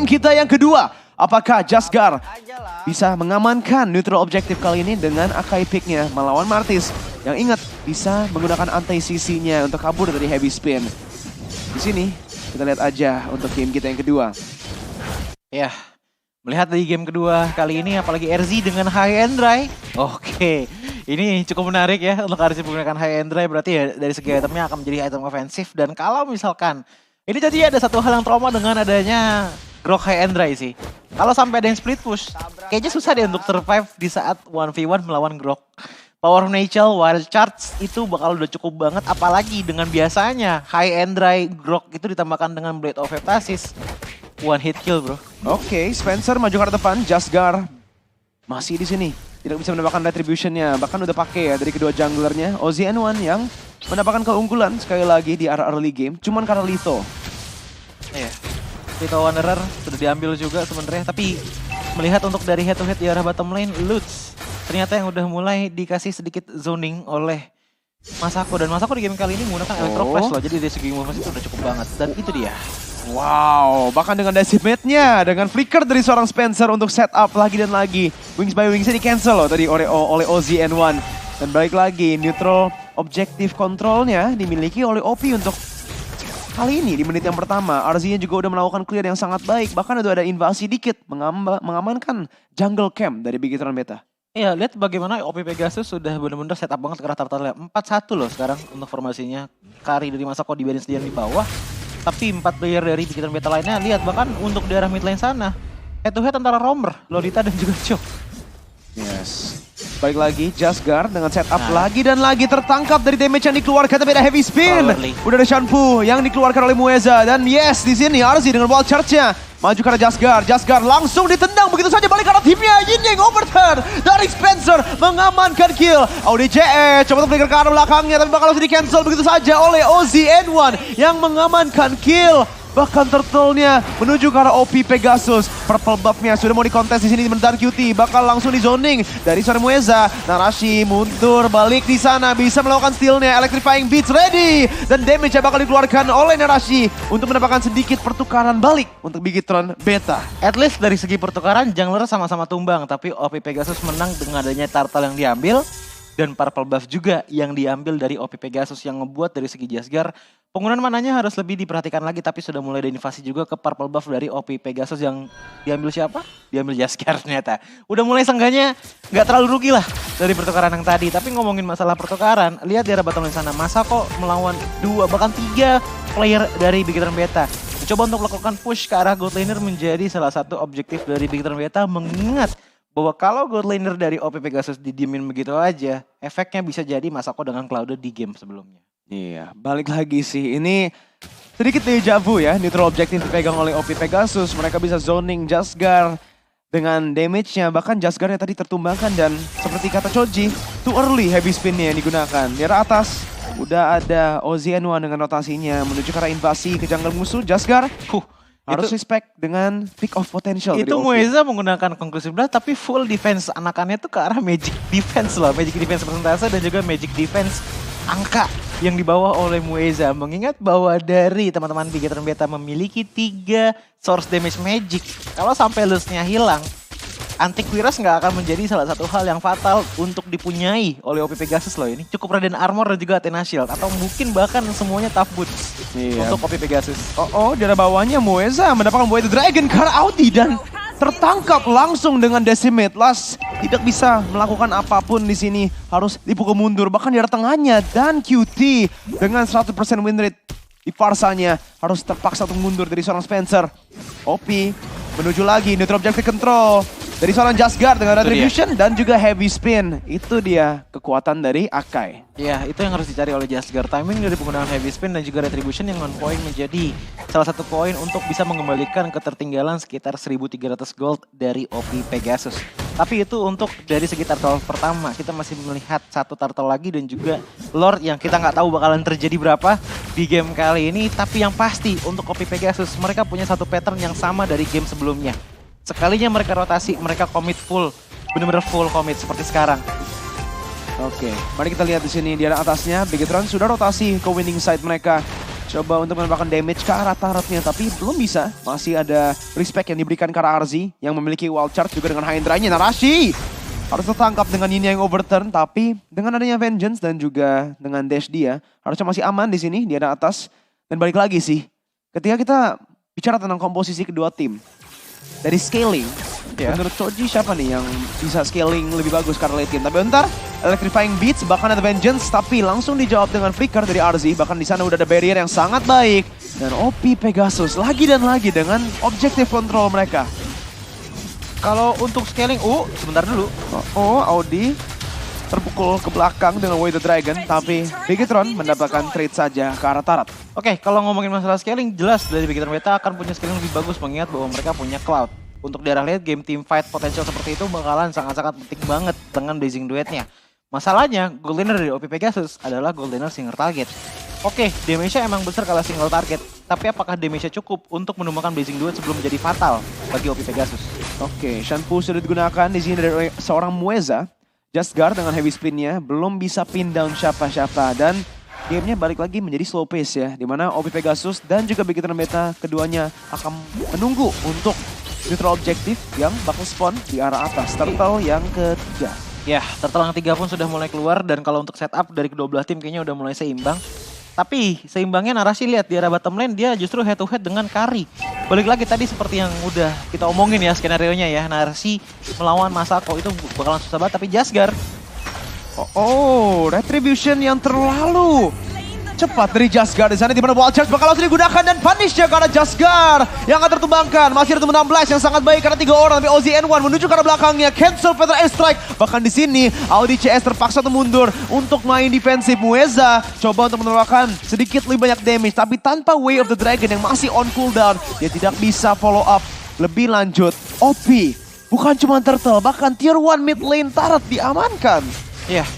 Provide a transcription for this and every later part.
game kita yang kedua. Apakah Jasgar bisa mengamankan neutral objektif kali ini dengan Akai picknya melawan Martis. Yang ingat, bisa menggunakan anti-CC-nya untuk kabur dari heavy spin. Di sini, kita lihat aja untuk game kita yang kedua. Ya, melihat dari game kedua kali ini, apalagi RZ dengan high and dry. Oke, ini cukup menarik ya untuk RZ menggunakan high and dry. Berarti ya dari segi itemnya akan menjadi item ofensif. Dan kalau misalkan, ini jadi ada satu hal yang trauma dengan adanya Grok high and dry sih. Kalau sampai ada yang split push, kayaknya susah deh untuk survive di saat 1v1 melawan Grok. Power of Nature, Wild Charge itu bakal udah cukup banget. Apalagi dengan biasanya high and dry Grok itu ditambahkan dengan Blade of Heptasis. One hit kill bro. Oke, Spencer maju ke arah depan, Jasgar masih di sini. Tidak bisa mendapatkan retribution-nya, bahkan udah pakai ya dari kedua junglernya. Ozzy N1 yang mendapatkan keunggulan sekali lagi di arah early game, cuman karena Litho. Iya. Litho Wanderer sudah diambil juga sebenarnya, tapi melihat untuk dari head to head di arah bottom lane, Lutz ternyata yang udah mulai dikasih sedikit zoning oleh Masako. Dan Masako di game kali ini menggunakan Electro Flash loh, jadi dari segi movement itu udah cukup banget. Dan itu dia. Wow, bahkan dengan decimate-nya, dengan flicker dari seorang Spencer untuk setup lagi dan lagi. Wings by Wings-nya di-cancel loh tadi oleh Ozzy N1. Dan balik lagi, neutral objective control-nya dimiliki oleh OP untuk kali ini di menit yang pertama. RZ-nya juga udah melakukan clear yang sangat baik. Bahkan udah ada invasi dikit, mengamankan jungle camp dari Bigetron Beta. Iya, lihat bagaimana OP Pegasus sudah benar-benar setup banget ke arah turtle-nya. 4-1 loh sekarang untuk formasinya. Kari dari Masako di balance dia di bawah. Tapi 4 player dari Bigetron Beta lainnya, lihat bahkan untuk daerah mid lane sana. Head to head antara Romer, Lolita dan juga Cho. Yes. Balik lagi, Jasgar dengan setup lagi dan lagi tertangkap dari damage yang dikeluarkan, tapi ada heavy spin. Udah ada Shanpu yang dikeluarkan oleh Mueza. Dan yes, di sini RZ dengan wild charge-nya. Maju ke arah Jasgar, Jasgar langsung ditendang begitu saja balik ke arah timnya. Yin Yang overturn dari Spencer mengamankan kill. ODJE coba untuk flicker ke arah belakangnya, tapi bakal langsung di-cancel begitu saja oleh Ozzy N1 yang mengamankan kill. Bahkan turtle-nya menuju ke arah OP Pegasus. Purple buff-nya sudah mau dikontes di sini dan QT bakal langsung di zoning dari seorang Mueza. Narashi mundur balik di sana, bisa melakukan steal-nya. Electrifying Beats ready dan damage-nya bakal dikeluarkan oleh Narashi untuk mendapatkan sedikit pertukaran balik untuk Bigetron Beta. At least dari segi pertukaran jungler sama-sama tumbang, tapi OP Pegasus menang dengan adanya turtle yang diambil dan purple buff juga yang diambil dari OP Pegasus yang ngebuat dari segi Jasgar penggunaan mananya harus lebih diperhatikan lagi, tapi sudah mulai ada invasi juga ke purple buff dari OP Pegasus yang diambil siapa? Diambil Jasgar ternyata. Udah mulai seenggaknya nggak terlalu rugi lah dari pertukaran yang tadi. Tapi ngomongin masalah pertukaran, lihat di arah bottom lane sana, Masako melawan 2 bahkan 3 player dari Bigetron Beta. Mencoba untuk melakukan push ke arah gold laner menjadi salah satu objektif dari Bigetron Beta, mengingat bahwa kalau gold laner dari OP Pegasus didiemin begitu aja, efeknya bisa jadi Masako dengan Clouded di game sebelumnya. Iya, balik lagi sih. Ini sedikit deja vu ya, neutral objektif dipegang oleh OP Pegasus. Mereka bisa zoning Jasgar dengan damage-nya. Bahkan Jasgar yang tadi tertumbangkan dan seperti kata Choji, too early heavy spin-nya yang digunakan. Di arah atas, udah ada Ozzy N1 dengan rotasinya menuju ke arah invasi ke jungle musuh. Jasgar, harus respect dengan peak of potential. Itu Mueza menggunakan conclusive blast tapi full defense anakannya tuh ke arah magic defense loh. Magic defense persentase dan juga magic defense angka yang dibawa oleh Mueza. Mengingat bahwa dari teman-teman Bigetron Beta memiliki 3 source damage magic. Kalau sampai lustnya hilang, Antiquiras nggak akan menjadi salah satu hal yang fatal untuk dipunyai oleh OP Pegasus loh ini. Cukup Radiant Armor dan juga Athena Shield. Atau mungkin bahkan semuanya tough boots untuk OP Pegasus. Di arah bawahnya Mueza mendapatkan Void Dragon ke arah Audi dan tertangkap langsung dengan Decimate. Last tidak bisa melakukan apapun di sini, harus dipukul mundur. Bahkan di arah tengahnya dan QT dengan 100% win rate di Farsanya harus terpaksa untuk mundur dari seorang Spencer. OP menuju lagi neutral objective control dari seorang Jasgar dengan retribution dan juga heavy spin. Itu dia kekuatan dari Akai. Iya, itu yang harus dicari oleh Jasgar. Timing dari penggunaan heavy spin dan juga retribution yang on point menjadi salah satu poin untuk bisa mengembalikan ketertinggalan sekitar 1.300 gold dari OP Pegasus. Tapi itu untuk dari segi turtle pertama. Kita masih melihat satu turtle lagi dan juga Lord yang kita nggak tahu bakalan terjadi berapa di game kali ini. Tapi yang pasti untuk OP Pegasus, mereka punya satu pattern yang sama dari game sebelumnya. Sekalinya mereka rotasi, mereka commit full, benar-benar full commit seperti sekarang. Oke, mari kita lihat di sini di arah atasnya. Bigetron sudah rotasi ke winning side mereka. coba untuk menambahkan damage ke arah turretnya, tapi belum bisa. Masih ada respect yang diberikan ke arah Arzi yang memiliki wild charge juga dengan high drive-nya. Narashi harus tertangkap dengan ini yang overturn, tapi dengan adanya Vengeance dan juga dengan dash dia, harusnya masih aman di sini, dia ada atas. Dan balik lagi sih, ketika kita bicara tentang komposisi kedua tim, dari scaling, menurut Choji siapa nih yang bisa scaling lebih bagus karena late game? Tapi bentar, Electrifying Beats, bahkan ada Vengeance, tapi langsung dijawab dengan flicker dari Arzi. Bahkan di sana udah ada barrier yang sangat baik. Dan OP Pegasus lagi dan lagi dengan objektif kontrol mereka. Kalau untuk scaling, sebentar dulu. Audi terpukul ke belakang dengan Way the Dragon, tapi Bigetron mendapatkan trade saja ke arah Tarat. Oke, kalau ngomongin masalah scaling, jelas dari Bigetron Beta akan punya scaling lebih bagus mengingat bahwa mereka punya Cloud. Untuk di arah late game, team fight potensial seperti itu bakalan sangat-sangat penting banget dengan Blazing Duetnya. Masalahnya, gold laner dari OP Pegasus adalah gold laner single target. Oke, damage-nya emang besar kalau single target, tapi apakah damage-nya cukup untuk menumbangkan Blazing Duet sebelum menjadi fatal bagi OP Pegasus? Oke, Shanpu sudah digunakan di sini dari seorang Mueza. Just Guard dengan heavy spin-nya belum bisa pin down siapa-siapa, dan gamenya balik lagi menjadi slow pace ya, dimana OP Pegasus dan juga Bigetron Beta keduanya akan menunggu untuk neutral objektif yang bakal spawn di arah atas. Turtle yang ketiga. Ya, Turtle yang ketiga pun sudah mulai keluar, dan kalau untuk setup dari kedua belah tim kayaknya udah mulai seimbang. Tapi seimbangnya Narashi lihat di arah bottom lane dia justru head to head dengan Kari. Balik lagi tadi seperti yang udah kita omongin ya skenario-nya ya. Narashi melawan Masako itu bakalan susah banget, tapi Jasgar. Retribution yang terlalu cepat dari Jasgar di sana, di mana Wild Charge bakal langsung digunakan dan punish-nya karena Jasgar yang akan tertumbangkan. Masih ada 16 yang sangat baik karena 3 orang, tapi OZN1 menuju ke arah belakangnya, cancel Peter Air Strike. Bahkan di sini Audi CS terpaksa mundur untuk main defensif. Mueza coba untuk menambahkan sedikit lebih banyak damage, tapi tanpa Way of the Dragon yang masih on cooldown, dia tidak bisa follow up lebih lanjut. OP bukan cuma Turtle, bahkan tier 1 mid lane Tarat diamankan. Iya.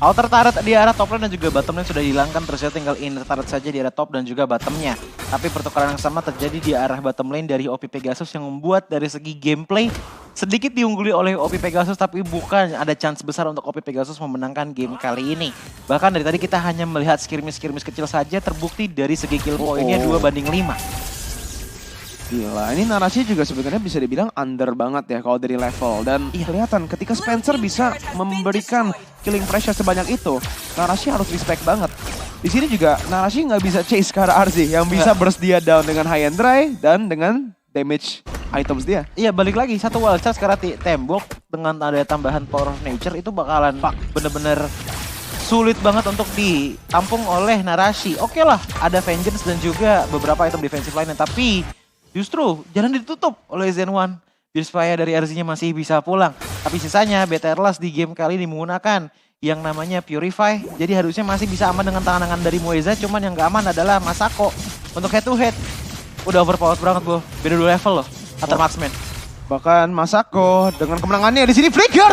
Outer turret di arah top lane dan juga bottom lane sudah dihilangkan, terusnya tinggal inner turret saja di arah top dan juga bottomnya. Tapi pertukaran yang sama terjadi di arah bottom lane dari OP Pegasus yang membuat dari segi gameplay sedikit diungguli oleh OP Pegasus, tapi bukan ada chance besar untuk OP Pegasus memenangkan game kali ini. Bahkan dari tadi kita hanya melihat skirmish-skirmish kecil saja, terbukti dari segi kill point-nya 2-5. Gila, ini Narashi juga sebenarnya bisa dibilang under banget ya kalau dari level. Dan kelihatan ketika Spencer bisa memberikan killing pressure sebanyak itu, Narashi harus respect banget. Di sini juga Narashi nggak bisa chase ke arah Arzi yang bisa burst dia down dengan high and dry dan dengan damage items dia. Iya, balik lagi satu wild charge ke arah tembok dengan ada tambahan power of nature itu bakalan bener-bener sulit banget untuk ditampung oleh Narashi. Oke lah, ada Vengeance dan juga beberapa item defensive lainnya, tapi justru jalan ditutup oleh Zen1 biar supaya dari Arzi-nya masih bisa pulang. Tapi sisanya BTRLAS di game kali ini menggunakan yang namanya Purify. Jadi harusnya masih bisa aman dengan tangan-tangan dari Mueza. Cuman yang gak aman adalah Masako. Untuk head to head udah overpowered banget bro. Beda 2 level loh antar marksman. Bahkan Masako dengan kemenangannya di sini flicker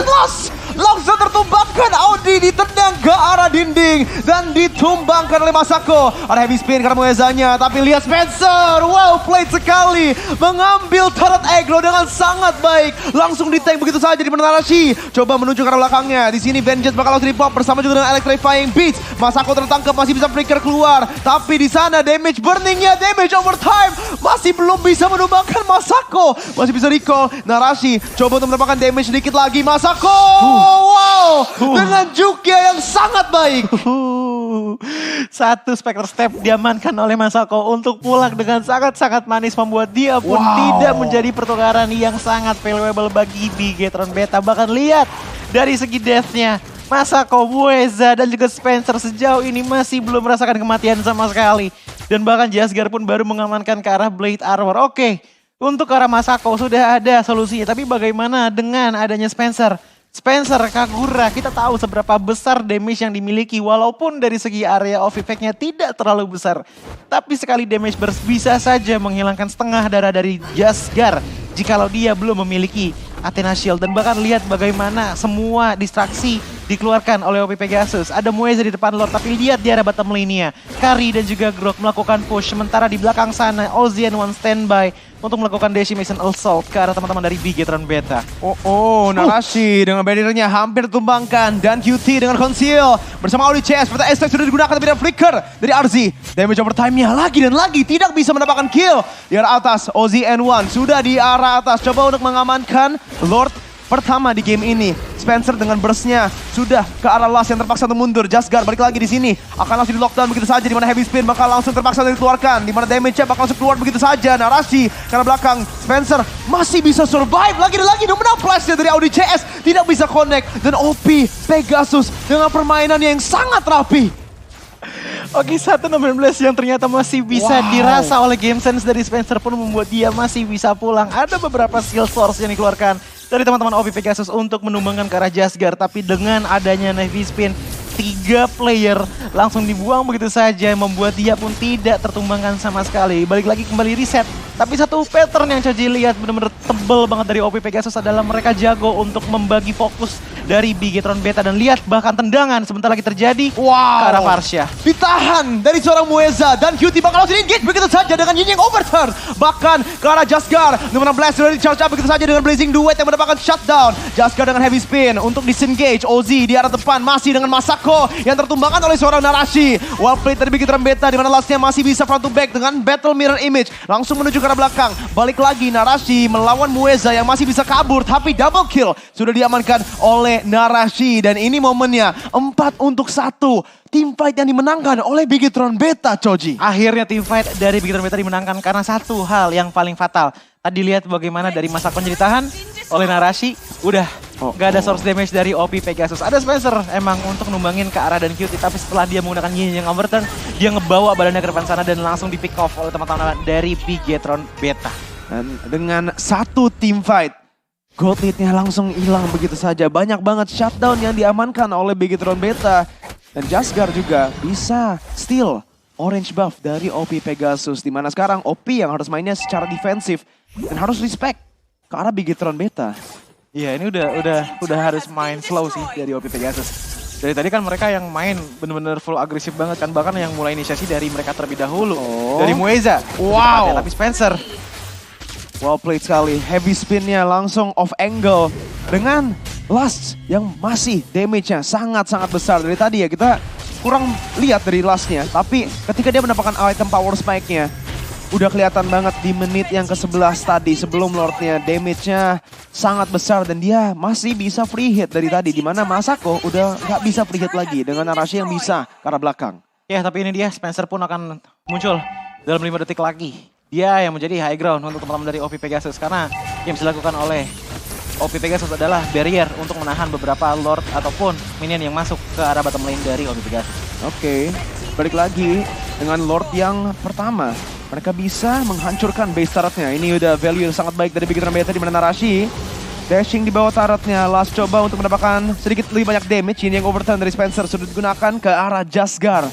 langsung tertumbangkan. Audi ditendang ke arah dinding dan ditumbangkan oleh Masako. Ada heavy spin karena Muezanya, tapi lihat Spencer, wow played sekali, mengambil turret aggro dengan sangat baik. Langsung di tank begitu saja di Narashi. Coba menuju ke arah belakangnya. Di sini Vengeance bakal langsung di-pop bersama juga dengan Electrifying Beats. Masako tertangkap, masih bisa flicker keluar, tapi di sana damage burningnya, damage overtime masih belum bisa menumbangkan Masako. Masih bisa recall. Narashi coba untuk mendapatkan damage sedikit lagi. Masako, wow, dengan Jukia yang sangat baik. Satu Spectre Step diamankan oleh Masako untuk pulang dengan sangat-sangat manis, membuat dia pun tidak menjadi pertukaran yang sangat valuable bagi Bigetron Beta. Bahkan lihat dari segi death-nya, Masako, Mueza, dan juga Spencer sejauh ini masih belum merasakan kematian sama sekali. Dan bahkan Jasgar pun baru mengamankan ke arah Blade Armor. Oke, untuk ke arah Masako sudah ada solusinya, tapi bagaimana dengan adanya Spencer? Spencer, Kagura, kita tahu seberapa besar damage yang dimiliki walaupun dari segi area of effect-nya tidak terlalu besar. Tapi sekali damage burst bisa saja menghilangkan setengah darah dari Jasgar jikalau dia belum memiliki Athena Shield. Dan bahkan lihat bagaimana semua distraksi dikeluarkan oleh OP Pegasus. Ada Mueza di depan Lord, tapi lihat di arah bottom lane-nya. Kari dan juga Grok melakukan push, sementara di belakang sana OZN1 standby untuk melakukan decimation assault ke arah teman-teman dari Bigetron Beta. Narashi dengan barriernya hampir tumbangkan. Dan QT dengan conceal bersama Audi CS. Seperti Estek sudah digunakan tapi ada flicker dari RZ. Damage overtime-nya lagi dan lagi tidak bisa mendapatkan kill. Di arah atas, Ozzy N1 sudah di arah atas. Coba untuk mengamankan Lord pertama di game ini. Spencer dengan burst-nya sudah ke arah last yang terpaksa untuk mundur. Jasgar balik lagi di sini. Akan langsung di lockdown begitu saja. Di mana heavy spin bakal langsung terpaksa dikeluarkan. Di mana damage-nya bakal langsung keluar begitu saja. Narasi karena belakang Spencer masih bisa survive. Lagi dan lagi domino flash-nya dari Audi CS. Tidak bisa connect. Dan OP Pegasus dengan permainannya yang sangat rapi. Oke, 1-16 yang ternyata masih bisa dirasa oleh game sense dari Spencer pun membuat dia masih bisa pulang. Ada beberapa skill source yang dikeluarkan dari teman-teman OP Pegasus untuk menumbangkan ke arah Jasgar. Tapi dengan adanya Navy Spin, 3 player langsung dibuang begitu saja. Membuat dia pun tidak tertumbangkan sama sekali. Balik lagi kembali reset. Tapi satu pattern yang Choji lihat benar-benar tebel banget dari OP Pegasus adalah mereka jago untuk membagi fokus dari Bigetron Beta. Dan lihat bahkan tendangan sebentar lagi terjadi ke arah Varsha. Ditahan dari seorang Mueza dan QT bakal langsung engage begitu saja dengan Yin yang overturn. Bahkan ke arah Jasgar dengan Blast sudah di-charge up begitu saja dengan Blazing Duet yang mendapatkan shutdown. Jasgar dengan heavy spin untuk disengage. Ozzy di arah depan masih dengan Masako yang tertumbangkan oleh seorang Narashi. Well played dari Bigetron Beta di mana lastnya masih bisa front to back dengan Battle Mirror Image. Langsung menuju ke arah belakang. Balik lagi Narashi melawan Mueza yang masih bisa kabur. Tapi double kill sudah diamankan oleh Narashi. Dan ini momennya 4-1. Teamfight yang dimenangkan oleh Bigetron Beta, Choji. Akhirnya teamfight dari Bigetron Beta dimenangkan karena satu hal yang paling fatal. Tadi lihat bagaimana dari Masako ditahan oleh Narashi. Udah gak ada source damage dari OP Pegasus. Ada Spencer emang untuk numbangin ke arah dan QT. Tapi setelah dia menggunakan Yin yang overturn, dia ngebawa badannya ke depan sana dan langsung di pick off oleh teman-teman dari Bigetron Beta. Dan dengan satu teamfight, gold lead-nya langsung hilang begitu saja. Banyak banget shutdown yang diamankan oleh Bigetron Beta. Dan Jasgar juga bisa steal orange buff dari OP Pegasus. Dimana sekarang OP yang harus mainnya secara defensif. Dan harus respect ke arah Bigetron Beta. Iya, ini udah harus main slow sih dari OP Pegasus. Dari tadi kan mereka yang main bener-bener full agresif banget kan. Bahkan yang mulai inisiasi dari mereka terlebih dahulu. Dari Mueza. Wow. Tapi Spencer. Well played sekali. Heavy spin-nya langsung off angle. Dengan last yang masih damage-nya sangat-sangat besar. Dari tadi ya kita kurang lihat dari last-nya. Tapi ketika dia mendapatkan item power spike-nya. Udah kelihatan banget di menit yang ke-11 tadi sebelum Lord-nya. Damage-nya sangat besar dan dia masih bisa free hit dari tadi. Dimana Masako udah gak bisa free hit lagi dengan Narashi yang bisa ke arah belakang. Ya tapi ini dia Spencer pun akan muncul dalam 5 detik lagi. Dia yang menjadi high ground untuk teman-teman dari OP Pegasus. Karena yang bisa dilakukan oleh OP Pegasus adalah barrier untuk menahan beberapa Lord ataupun minion yang masuk ke arah bottom lane dari OP Pegasus. Oke, balik lagi dengan Lord yang pertama. Mereka bisa menghancurkan base turretnya. Ini udah value yang sangat baik dari Bigetron Beta di mana Narashi dashing di bawah turretnya. Last coba untuk mendapatkan sedikit lebih banyak damage. Ini yang overturn dari Spencer sudah digunakan ke arah Jasgar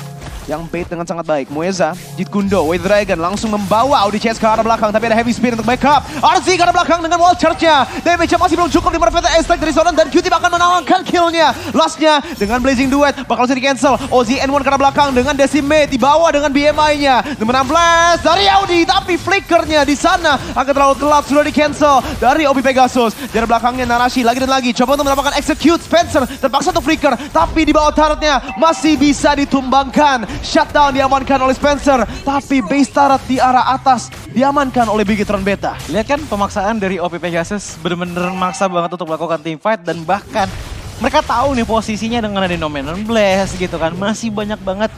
yang bait dengan sangat baik. Mueza, Jit Kundo, White Dragon langsung membawa Audi CS ke arah belakang. Tapi ada heavy spin untuk backup. RZ ke arah belakang dengan wall charge-nya. Damage-nya masih belum cukup di mana Veta Estek dari Sonan. Dan QT bahkan menawarkan kill-nya. Last-nya dengan Blazing Duet bakal bisa di-cancel. Ozzy N1 ke arah belakang dengan Decimate. Dibawa dengan BMI-nya. Dengan blast dari Audi. Tapi flickernya di sana agak terlalu telat. Sudah di-cancel dari OP Pegasus. Dari belakangnya Narashi lagi dan lagi. Coba untuk mendapatkan execute. Spencer terpaksa untuk flicker. Tapi di bawah turret-nya masih bisa ditumbangkan. Shutdown diamankan oleh Spencer. Tapi base turret di arah atas diamankan oleh Bigetron Beta. Lihat kan pemaksaan dari OP Pegasus bener-bener maksa banget untuk melakukan team fight. Dan bahkan mereka tahu nih posisinya dengan ada Nomenon Blast gitu kan. Masih banyak banget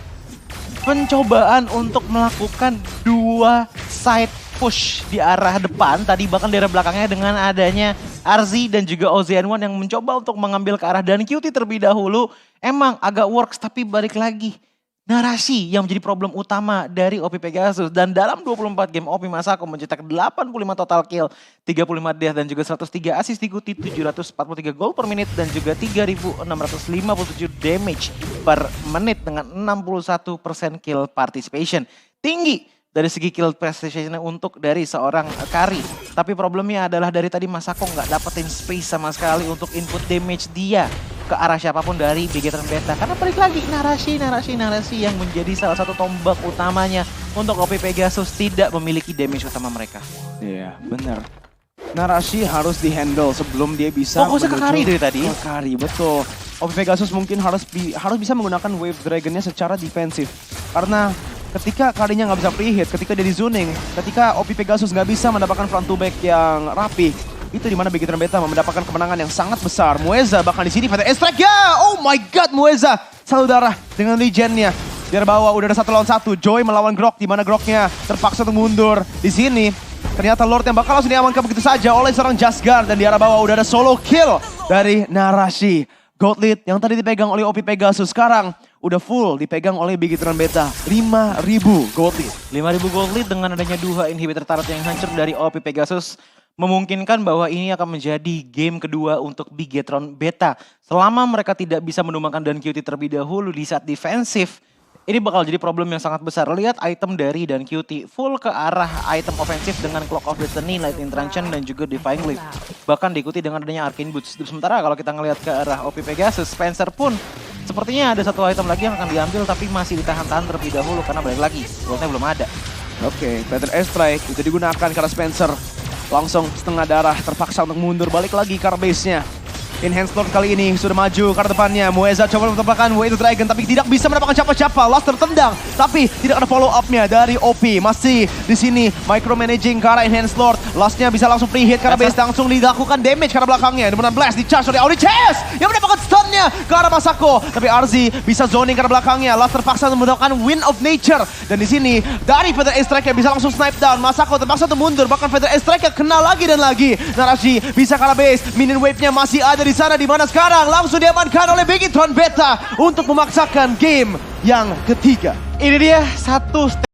pencobaan untuk melakukan 2 side push di arah depan. Tadi bahkan di arah belakangnya dengan adanya RZ dan juga OZN1 yang mencoba untuk mengambil ke arah dan QT terlebih dahulu. Emang agak works tapi balik lagi. Narashi yang menjadi problem utama dari OP Pegasus. Dan dalam 24 game OP Masako mencetak 85 total kill, 35 death dan juga 103 assist diikuti 743 gol per menit dan juga 3.657 damage per menit dengan 61% kill participation. Tinggi dari segi kill precision untuk dari seorang Kari. Tapi problemnya adalah dari tadi Masako nggak dapetin space sama sekali untuk input damage dia ke arah siapapun dari Bigetron Beta. Karena balik lagi narasi yang menjadi salah satu tombak utamanya untuk OP Pegasus tidak memiliki damage utama mereka. Iya, benar. Narasi harus dihandle sebelum dia bisa fokusnya ke carry dari tadi. Ke carry, betul. OP Pegasus mungkin harus bisa menggunakan Wave Dragon-nya secara defensif. Karena ketika carry-nya nggak bisa pre-hit, ketika dia di zoning, ketika OP Pegasus nggak bisa mendapatkan front to back yang rapi, itu dimana Bigetron Beta mendapatkan kemenangan yang sangat besar. Mueza bahkan di sini Fatal Strike ya! Oh my god, Mueza satu darah dengan Legend-nya. Biar bawah udah ada 1 lawan 1. Joy melawan Grok, di mana Groknya terpaksa untuk mundur. Di sini ternyata Lord yang bakal langsung diamankan begitu saja oleh seorang Jasgar. Dan di arah bawah udah ada solo kill dari Narasi. Gold lead yang tadi dipegang oleh OP Pegasus sekarang udah full dipegang oleh Bigetron Beta. 5.000 gold lead. 5.000 gold lead dengan adanya 2 inhibitor turret yang hancur dari OP Pegasus memungkinkan bahwa ini akan menjadi game kedua untuk Bigetron Beta. Selama mereka tidak bisa menumbangkan Dan QT terlebih dahulu di saat defensif, ini bakal jadi problem yang sangat besar. Lihat item dari Dan QT full ke arah item ofensif dengan Clock of Destiny, Lightning Truncheon, dan juga Divine Leap. Bahkan diikuti dengan adanya Arcane Boots. Sementara kalau kita ngelihat ke arah OP Pegasus, Spencer pun sepertinya ada 1 item lagi yang akan diambil tapi masih ditahan-tahan terlebih dahulu karena balik lagi, goldnya belum ada. Oke, Fatal Strike itu digunakan karena Spencer langsung setengah darah terpaksa untuk mundur balik lagi ke arah base-nya. Enhanced Lord kali ini sudah maju ke arah depannya. Mueza coba menembakkan Way to Dragon tapi tidak bisa mendapatkan siapa-siapa. Last tertendang tapi tidak ada follow up-nya dari OP. Masih di sini micromanaging ke arah Enhanced Lord. Last-nya bisa langsung pre-hit karena base langsung dilakukan damage ke arah belakangnya. Kemudian Blast di-charge oleh Aurichess yang mendapatkan stun-nya ke arah Masako. Tapi Arzi bisa zoning ke arah belakangnya. Last terpaksa mendapatkan Wind of Nature. Dan di sini dari Fatal Strike bisa langsung snipe down. Masako terpaksa untuk mundur. Bahkan Fatal Strike kena lagi dan lagi. Narasi bisa ke arah base. Minion wave-nya masih ada di sana, di mana sekarang langsung diamankan oleh Bigetron Beta untuk memaksakan game yang ketiga. Ini dia satu